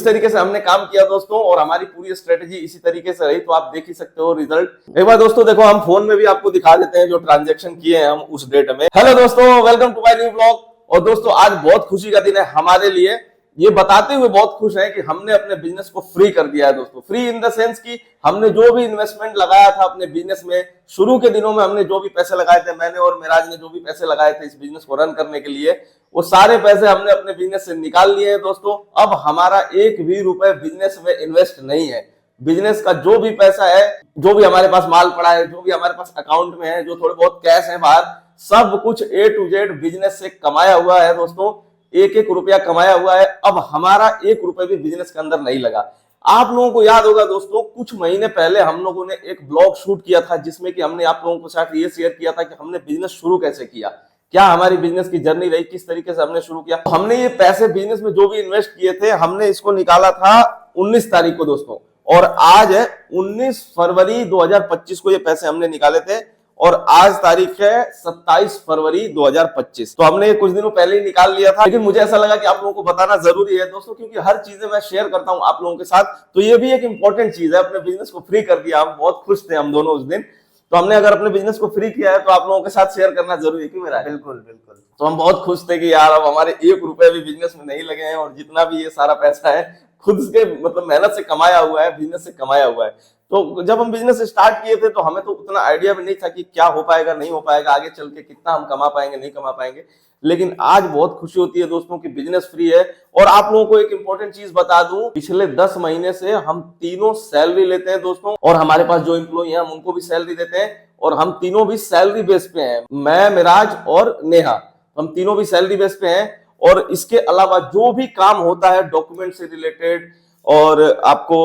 इस तरीके से हमने काम किया दोस्तों, और हमारी पूरी स्ट्रेटेजी इसी तरीके से रही। तो आप देख ही सकते हो रिजल्ट। एक बार दोस्तों देखो, हम फोन में भी आपको दिखा देते हैं जो ट्रांजेक्शन किए हैं हम उस डेट में। हेलो दोस्तों, welcome to my new blog. और दोस्तों आज बहुत खुशी का दिन है हमारे लिए, ये बताते हुए बहुत खुश है कि हमने अपने बिजनेस को फ्री कर दिया है दोस्तों। फ्री इन द सेंस कि हमने जो भी इन्वेस्टमेंट लगाया था अपने बिजनेस में, शुरू के दिनों में हमने जो भी पैसे लगाए थे, मैंने और मेराज ने जो भी पैसे लगाए थे इस बिजनेस को रन करने के लिए, वो सारे पैसे हमने अपने बिजनेस से निकाल लिए हैं दोस्तों। अब हमारा एक भी रुपए बिजनेस में इन्वेस्ट नहीं है। बिजनेस का जो भी पैसा है, जो भी हमारे पास माल पड़ा है, जो भी हमारे पास अकाउंट में है, जो थोड़े बहुत कैश है बाहर, सब कुछ A to Z बिजनेस से कमाया हुआ है दोस्तों। एक एक रुपया कमाया हुआ है। अब हमारा एक रुपया भी बिजनेस के अंदर नहीं लगा। आप लोगों को याद होगा दोस्तों, कुछ महीने पहले हम लोगों ने एक ब्लॉग शूट किया था जिसमें कि हमने आप लोगों के साथ ये शेयर किया था कि हमने बिजनेस शुरू कैसे किया, क्या हमारी बिजनेस की जर्नी रही, किस तरीके से हमने शुरू किया। तो हमने ये पैसे बिजनेस में जो भी इन्वेस्ट किए थे, हमने इसको निकाला था 19 तारीख को दोस्तों, और आज है 19 फरवरी 2025 को ये पैसे हमने निकाले थे, और आज तारीख है 27 फरवरी 2025। तो हमने कुछ दिनों पहले ही निकाल लिया था, लेकिन मुझे ऐसा लगा कि आप लोगों को बताना जरूरी है दोस्तों, क्योंकि हर चीजें मैं शेयर करता हूं आप लोगों के साथ। तो ये भी एक इंपॉर्टेंट चीज है। अपने बिजनेस को फ्री कर दिया, हम बहुत खुश थे हम दोनों उस दिन। तो हमने अगर अपने बिजनेस को फ्री किया है तो आप लोगों के साथ शेयर करना जरूरी है, क्यों मेरा? बिल्कुल बिल्कुल। तो हम बहुत खुश थे कि यार अब हमारे एक रुपए भी बिजनेस में नहीं लगे हैं, और जितना भी ये सारा पैसा है खुद के मतलब मेहनत से कमाया हुआ है, बिजनेस से कमाया हुआ है। तो जब हम बिजनेस स्टार्ट किए थे तो हमें तो उतना आइडिया भी नहीं था कि क्या हो पाएगा, नहीं हो पाएगा, आगे चल के कितना हम कमा पाएंगे, नहीं कमा पाएंगे। लेकिन आज बहुत खुशी होती है दोस्तों कि बिजनेस फ्री है। और आप लोगों को एक इंपॉर्टेंट चीज बता दूं, पिछले 10 महीने से हम तीनों सैलरी लेते हैं दोस्तों, और हमारे पास जो एम्प्लॉई हैं हम उनको भी सैलरी देते हैं, और हम तीनों भी सैलरी बेस पे हैं। मैं, मिराज और नेहा, हम तीनों भी सैलरी बेस पे हैं। और इसके अलावा जो भी काम होता है डॉक्यूमेंट से रिलेटेड, और आपको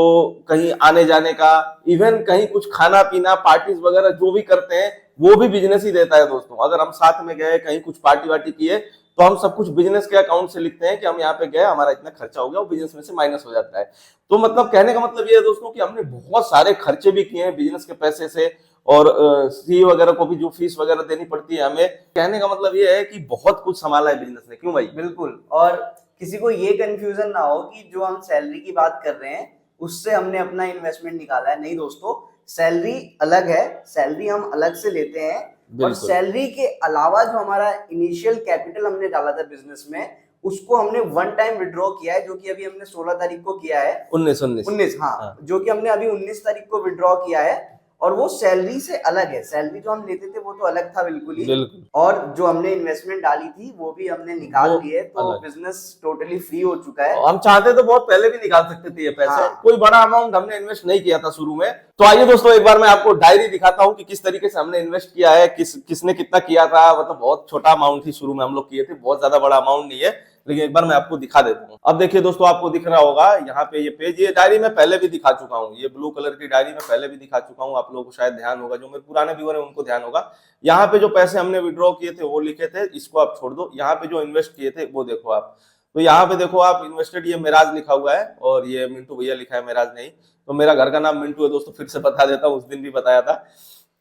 कहीं आने जाने का, इवन कहीं कुछ खाना पीना, पार्टीज वगैरह जो भी करते हैं, वो भी बिजनेस ही देता है दोस्तों। अगर हम साथ में गए, कहीं कुछ पार्टी वार्टी किए, तो हम सब कुछ बिजनेस के अकाउंट से लिखते हैं कि हम यहाँ पे गए, हमारा इतना खर्चा हो गया, वो बिजनेस में से माइनस हो जाता है। तो मतलब कहने का मतलब ये है दोस्तों कि हमने बहुत सारे खर्चे भी किए हैं बिजनेस के पैसे से, और सी वगैरह को भी जो फीस वगैरह देनी पड़ती है हमें। कहने का मतलब ये है कि बहुत कुछ संभाला है बिजनेस ने, क्यों भाई? बिल्कुल। और किसी को ये कंफ्यूजन ना हो कि जो हम सैलरी की बात कर रहे हैं उससे हमने अपना इन्वेस्टमेंट निकाला है। नहीं दोस्तों, सैलरी अलग है, सैलरी हम अलग से लेते हैं। और सैलरी के अलावा जो हमारा इनिशियल कैपिटल हमने डाला था बिजनेस में, उसको हमने वन टाइम विड्रॉ किया है, जो कि अभी हमने 16 तारीख को किया है। 19 हाँ, जो कि हमने अभी 19 तारीख को विड्रॉ किया है। और वो सैलरी से अलग है। सैलरी जो हम लेते थे वो तो अलग था बिल्कुल ही, और जो हमने इन्वेस्टमेंट डाली थी वो भी हमने निकाल ली है। तो बिजनेस टोटली फ्री हो चुका है। हम चाहते तो बहुत पहले भी निकाल सकते थे ये पैसे। हाँ। कोई बड़ा अमाउंट हमने इन्वेस्ट नहीं किया था शुरू में। तो आइए दोस्तों, एक बार मैं आपको डायरी दिखाता हूँ कि किस तरीके से हमने इन्वेस्ट किया है, किसने कितना किया था। मतलब बहुत छोटा अमाउंट ही शुरू में हम लोग किए थे, बहुत ज्यादा बड़ा अमाउंट नहीं है, लेकिन एक बार मैं आपको दिखा देता हूँ। अब देखिए दोस्तों, आपको दिख रहा होगा यहाँ पे ये पेज, ये डायरी मैं पहले भी दिखा चुका हूँ। ये ब्लू कलर की डायरी मैं पहले भी दिखा चुका हूँ, आप लोगों को शायद ध्यान होगा, जो मेरे पुराने व्यूअर है उनको ध्यान होगा। यहाँ पे जो पैसे हमने विड्रॉ किए थे वो लिखे थे, इसको आप छोड़ दो। यहाँ पे जो इन्वेस्ट किए थे वो देखो आप। तो यहाँ पे देखो आप, इन्वेस्टेड, ये मेराज लिखा हुआ है, और ये मिंटू भैया लिखा है, मेराज नहीं। तो मेरा घर का नाम मिंटू है दोस्तों, फिर से बता देता हूँ, उस दिन भी बताया था।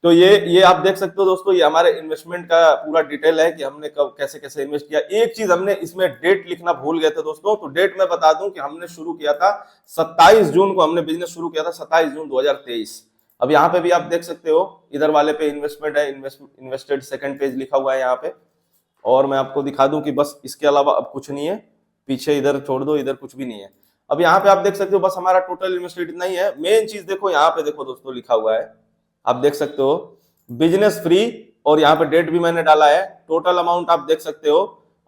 तो ये आप देख सकते हो दोस्तों, ये हमारे इन्वेस्टमेंट का पूरा डिटेल है कि हमने कब कैसे कैसे इन्वेस्ट किया। एक चीज हमने इसमें डेट लिखना भूल गए थे दोस्तों, तो डेट मैं बता दूं कि हमने शुरू किया था 27 जून को, हमने बिजनेस शुरू किया था 27 जून 2023। अब यहाँ पे भी आप देख सकते हो, इधर वाले पे इन्वेस्टमेंट है, इन्वेस्टेड सेकंड पेज लिखा हुआ है यहाँ पे। और मैं आपको दिखा दूं कि बस इसके अलावा अब कुछ नहीं है, पीछे इधर छोड़ दो, इधर कुछ भी नहीं है। अब यहाँ पे आप देख सकते हो, बस हमारा टोटल इन्वेस्टेड इतना ही है। मेन चीज देखो यहाँ पे, देखो दोस्तों लिखा हुआ है, आप देख सकते हो बिजनेस फ्री, और यहाँ पे डेट भी मैंने डाला है। टोटल अमाउंट आप देख सकते हो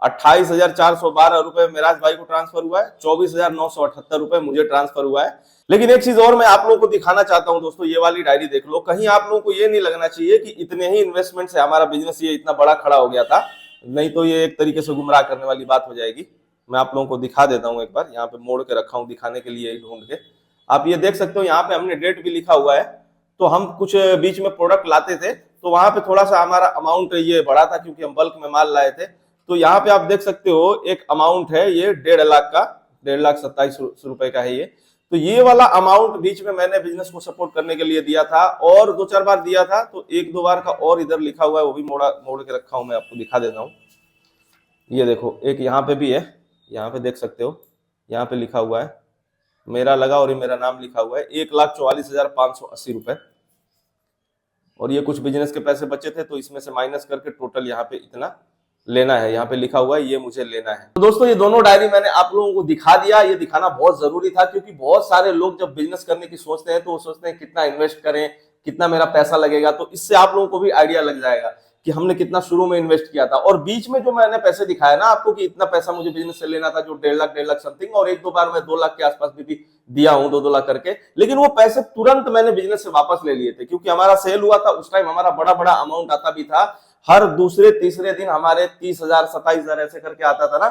28,412 रुपए मेराज भाई को ट्रांसफर हुआ है, 24,978 रुपए मुझे ट्रांसफर हुआ है। लेकिन एक चीज और मैं आप लोगों को दिखाना चाहता हूं दोस्तों, ये वाली डायरी देख लो। कहीं आप लोगों को ये नहीं लगना चाहिए कि इतने ही इन्वेस्टमेंट से हमारा बिजनेस ये इतना बड़ा खड़ा हो गया था, नहीं तो ये एक तरीके से गुमराह करने वाली बात हो जाएगी। मैं आप लोगों को दिखा देता हूँ एक बार, यहाँ पे मोड़ के रखा हूँ दिखाने के लिए ढूंढ के। आप ये देख सकते हो, यहाँ पे हमने डेट भी लिखा हुआ है। तो हम कुछ बीच में प्रोडक्ट लाते थे, तो वहां पे थोड़ा सा हमारा अमाउंट ये बढ़ा था, क्योंकि हम बल्क में माल लाए थे। तो यहाँ पे आप देख सकते हो एक अमाउंट है, ये 1.5 लाख का, 1,27,000 रुपए का है ये। तो ये वाला अमाउंट बीच में मैंने बिजनेस को सपोर्ट करने के लिए दिया था, और 2-4 बार दिया था। तो 1-2 बार का और इधर लिखा हुआ है, वो भी मोड़ के रखा हूं, मैं आपको दिखा देता हूँ। ये देखो, एक यहाँ पे भी है, यहाँ पे देख सकते हो, यहाँ पे लिखा हुआ है मेरा लगा और ये मेरा नाम लिखा हुआ है 1,44,580 रुपए। और ये कुछ बिजनेस के पैसे बचे थे तो इसमें से माइनस करके टोटल यहाँ पे इतना लेना है, यहाँ पे लिखा हुआ है ये मुझे लेना है। तो दोस्तों ये दोनों डायरी मैंने आप लोगों को दिखा दिया, ये दिखाना बहुत जरूरी था क्योंकि बहुत सारे लोग जब बिजनेस करने की सोचते हैं तो वो सोचते हैं कितना इन्वेस्ट करें, कितना मेरा पैसा लगेगा। तो इससे आप लोगों को भी आइडिया लग जाएगा कि हमने कितना शुरू में इन्वेस्ट किया था। और बीच में जो मैंने पैसे दिखाया ना आपको कि इतना पैसा मुझे बिजनेस से लेना था, जो 1.5 लाख समथिंग, और एक दो बार मैं 2 लाख के आसपास भी दिया हूं, 2 लाख करके। लेकिन वो पैसे तुरंत मैंने बिजनेस से वापस ले लिए थे क्योंकि हमारा सेल हुआ था उस टाइम, हमारा बड़ा बड़ा अमाउंट आता भी था। हर दूसरे तीसरे दिन हमारे 30,000 27,000 ऐसे करके आता था ना,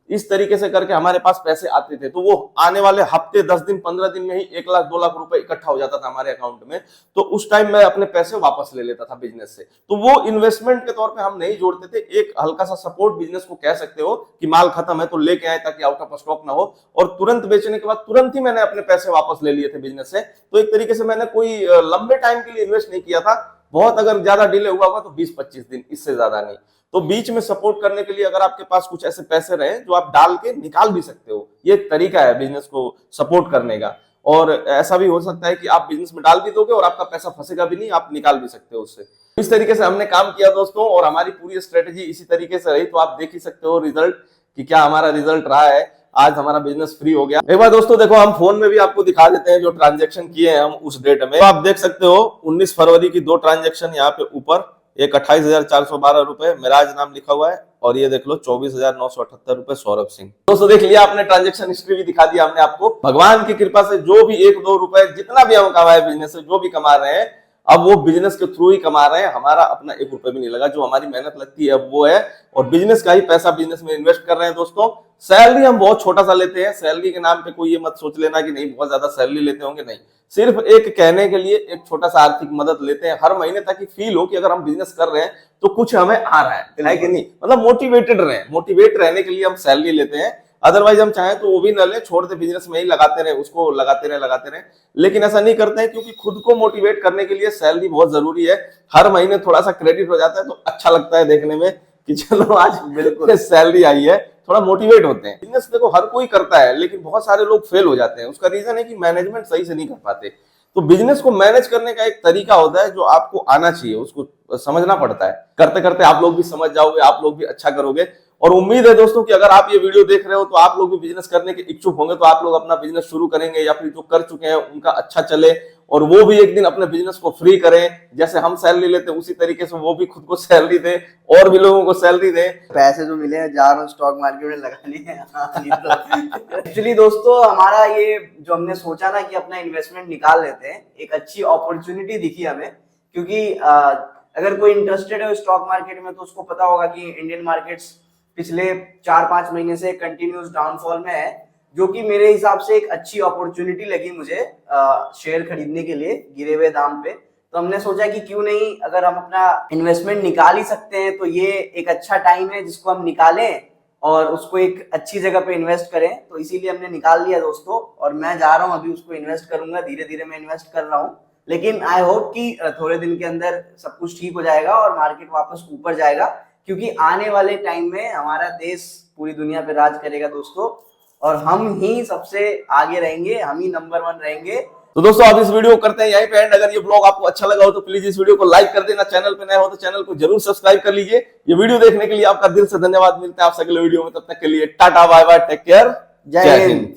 इस तरीके से करके हमारे पास पैसे आते थे। तो वो आने वाले हफ्ते 10 दिन 15 दिन में ही 1 लाख 2 लाख रुपए इकट्ठा हो जाता था हमारे अकाउंट में। तो उस टाइम मैं अपने पैसे वापस ले लेता था बिजनेस से। तो वो इन्वेस्टमेंट के तौर पे हम नहीं जोड़ते थे, एक हल्का सा सपोर्ट बिजनेस को कह सकते हो कि माल खत्म है तो लेके आए ताकि आउट ऑफ स्टॉक ना हो। और तुरंत बेचने के बाद तुरंत ही मैंने अपने पैसे वापस ले लिए थे बिजनेस से। तो एक तरीके से मैंने कोई लंबे टाइम के लिए इन्वेस्ट नहीं किया था, बहुत अगर ज्यादा डिले हुआ होगा तो 20-25 दिन, इससे ज्यादा नहीं। तो बीच में सपोर्ट करने के लिए अगर आपके पास कुछ ऐसे पैसे रहे जो आप डाल के निकाल भी सकते हो, ये एक तरीका है बिजनेस को सपोर्ट करने का। और ऐसा भी हो सकता है कि आप बिजनेस में डाल भी दोगे और आपका पैसा फंसेगा भी नहीं, आप निकाल भी सकते हो उससे। इस तरीके से हमने काम किया दोस्तों, और हमारी पूरी स्ट्रेटेजी इसी तरीके से रही। तो आप देख ही सकते हो रिजल्ट कि क्या हमारा रिजल्ट रहा है। आज हमारा बिजनेस फ्री हो गया। एक बार दोस्तों देखो, हम फोन में भी आपको दिखा देते हैं जो ट्रांजैक्शन किए हैं हम उस डेट में। तो आप देख सकते हो 19 फरवरी की 2 ट्रांजैक्शन यहाँ पे ऊपर, एक 28,412 रुपए मेराज नाम लिखा हुआ है, और ये देख लो 24,978 रुपए सौरभ सिंह। दोस्तों देख लिया आपने, ट्रांजैक्शन हिस्ट्री भी दिखा दिया हमने आपको। भगवान की कृपा से जो भी 1-2 रुपए जितना भी हम कमाए बिजनेस से, जो भी कमा रहे हैं, अब वो बिजनेस के थ्रू ही कमा रहे हैं। हमारा अपना 1 रुपए भी नहीं लगा, जो हमारी मेहनत लगती है अब वो है, और बिजनेस का ही पैसा बिजनेस में इन्वेस्ट कर रहे हैं दोस्तों। सैलरी हम बहुत छोटा सा लेते हैं, सैलरी के नाम पे कोई ये मत सोच लेना कि नहीं बहुत ज्यादा सैलरी लेते होंगे, नहीं। सिर्फ एक कहने के लिए एक छोटा सा आर्थिक मदद लेते हैं हर महीने, ताकि फील हो कि अगर हम बिजनेस कर रहे हैं तो कुछ हमें आ रहा है कि नहीं, मतलब मोटिवेटेड रहे। मोटिवेट रहने के लिए हम सैलरी लेते हैं, अदरवाइज हम चाहें तो वो भी न ले, छोड़ दे, बिजनेस में ही लगाते रहे, उसको लगाते रहे। लेकिन ऐसा नहीं करते हैं क्योंकि खुद को मोटिवेट करने के लिए सैलरी बहुत जरूरी है। हर महीने थोड़ा सा क्रेडिट हो जाता है तो अच्छा लगता है देखने में कि चलो आज बिल्कुल सैलरी आई है, थोड़ा मोटिवेट होते हैं। बिजनेस देखो हर कोई करता है, लेकिन बहुत सारे लोग फेल हो जाते हैं। उसका रीजन है कि मैनेजमेंट सही से नहीं कर पाते। तो बिजनेस को मैनेज करने का एक तरीका होता है जो आपको आना चाहिए, उसको समझना पड़ता है। करते करते आप लोग भी समझ जाओगे, आप लोग भी अच्छा करोगे। और उम्मीद है दोस्तों कि अगर आप ये वीडियो देख रहे हो तो आप लोग भी बिजनेस करने के इच्छुक होंगे, तो आप लोग अपना बिजनेस शुरू करेंगे, या फिर जो कर चुके हैं उनका अच्छा चले, और वो भी एक दिन अपने बिजनेस को फ्री करें। जैसे हम सैलरी लेते हैं उसी तरीके से वो भी खुद को सैलरी दे और भी लोगों को सैलरी दे। पैसे जो मिले हैं जा रहा हूँ स्टॉक मार्केट में लगाने हैं। एक्चुअली दोस्तों हमारा ये जो हमने सोचा ना कि अपना इन्वेस्टमेंट निकाल लेते हैं, एक अच्छी अपॉर्चुनिटी दिखी हमें। क्योंकि अगर कोई इंटरेस्टेड है स्टॉक मार्केट में तो उसको पता होगा कि इंडियन मार्केट्स पिछले 4-5 महीने से कंटिन्यूस डाउनफॉल में है, जो कि मेरे हिसाब से एक अच्छी अपॉर्चुनिटी लगी मुझे शेयर खरीदने के लिए गिरे हुए दाम पे। तो हमने सोचा कि क्यों नहीं, अगर हम अपना इन्वेस्टमेंट निकाल ही सकते हैं तो ये एक अच्छा टाइम है जिसको हम निकालें और उसको एक अच्छी जगह पे इन्वेस्ट करें। तो इसीलिए हमने निकाल लिया दोस्तों, और मैं जा रहा हूँ अभी उसको इन्वेस्ट करूंगा। धीरे धीरे मैं इन्वेस्ट कर रहा हूँ, लेकिन आई होप कि थोड़े दिन के अंदर सब कुछ ठीक हो जाएगा और मार्केट वापस ऊपर जाएगा। क्योंकि आने वाले टाइम में हमारा देश पूरी दुनिया पे राज करेगा दोस्तों, और हम ही सबसे आगे रहेंगे, हम ही नंबर 1 रहेंगे। तो दोस्तों आप इस वीडियो को करते हैं यहीं पे एंड। अगर ये ब्लॉग आपको अच्छा लगा हो तो प्लीज इस वीडियो को लाइक कर देना, चैनल पे नए हो तो चैनल को जरूर सब्सक्राइब कर लीजिए। ये वीडियो देखने के लिए आपका दिल से धन्यवाद। मिलते हैं आपसे अगले वीडियो में, तब तक के लिए tata bye bye, take care, Jai Hind.